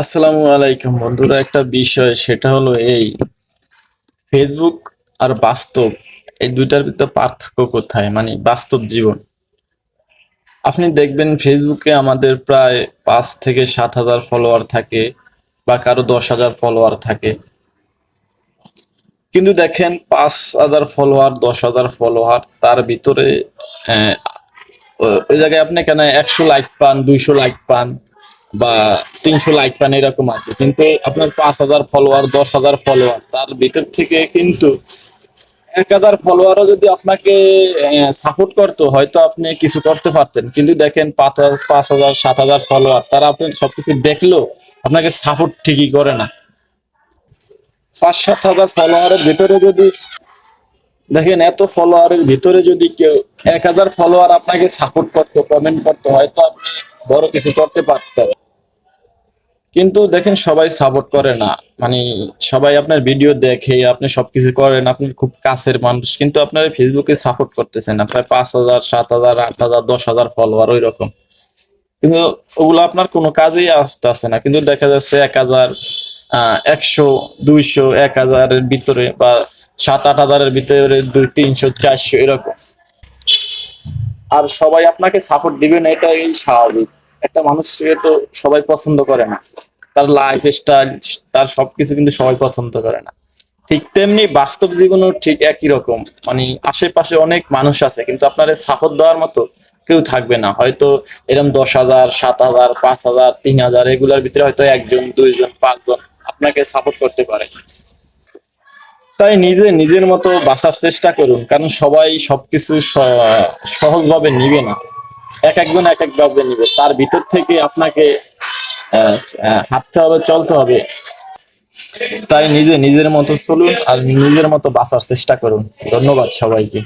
আসসালামু আলাইকুম বন্ধুরা, একটা বিষয় সেটা হলো এই ফেসবুক আর বাস্তব, এই দুইটার ভিতরে পার্থক্য কোথায়? মানে বাস্তব জীবন আপনি দেখবেন ফেসবুকে আমাদের প্রায় 5 থেকে 7 হাজার ফলোয়ার থাকে বা কারো 10 হাজার ফলোয়ার থাকে। কিন্তু দেখেন 5 হাজার ফলোয়ার, 10 হাজার ফলোয়ার, তার ভিতরে আহ, ওই জায়গায় আপনি কেন 100 লাইক পান, 200 লাইক পান বা 300 লাইক পান এরকম আর কি। কিন্তু আপনার 5 হাজার ফলোয়ার, 10 হাজার ফলোয়ার, তার ভিতর থেকে কিন্তু 1 হাজার ফলোয়ারও যদি আপনাকে সাপোর্ট করতো হয়তো আপনি কিছু করতে পারতেন। কিন্তু দেখেন 5 হাজার 7 হাজার ফলোয়ার, তারা আপনি সবকিছু দেখলেও আপনাকে সাপোর্ট ঠিকই করে না। 5-7 হাজার ফলোয়ারের ভিতরে যদি দেখেন, এত ফলোয়ারের ভিতরে যদি কেউ 1 হাজার ফলোয়ার আপনাকে সাপোর্ট করতো, কমেন্ট করতো, হয়তো আপনি বড় কিছু করতে পারতেন। কিন্তু দেখেন সবাই সাপোর্ট করে না। মানে সবাই আপনার ভিডিও দেখে, আপনি সবকিছু করেন, আপনি খুব কাছের মানুষ, কিন্তু আপনার ফেসবুকে সাপোর্ট করতেছেন আপনার 5 হাজার 7 হাজার 8 হাজার 10 হাজার ফলোয়ার ওই রকম। কিন্তু ওগুলো আপনার কোনো কাজেই আসতেছে না। কিন্তু দেখা যাচ্ছে 1 হাজার, 100, 200, 1 হাজারের ভিতরে বা 7-8 হাজারের ভিতরে 200, 300, 400 এরকম। আর সবাই আপনাকে সাপোর্ট দিবে না, এটাই স্বাভাবিক। একটা মানুষকে তো সবাই পছন্দ করে না, তার লাইফ স্টাইল, তার সবকিছু কিন্তু সবাই পছন্দ করে না। ঠিক তেমনি বাস্তব জীবনেও ঠিক একই রকম। মানে আশেপাশে অনেক মানুষ আছে, কিন্তু আপনার সাপোর্ট দেওয়ার মতো কেউ থাকবে না। হয়তো এরকম 10 হাজার, 7 হাজার, 5 হাজার, 3 হাজার এগুলার ভিতরে হয়তো একজন, দুইজন, পাঁচজন আপনাকে সাপোর্ট করতে পারে। তাই নিজে নিজের মতো বাঁচার চেষ্টা করুন, কারণ সবাই সবকিছু সহজভাবে নিবে না। এক একজন এক এক ভাবে নিবে, তার ভিতর থেকে আপনাকে হাঁটতে হবে, চলতে হবে। তাই নিজে নিজের মতো চলুন আর নিজের মতো বাঁচার চেষ্টা করুন। ধন্যবাদ সবাইকে।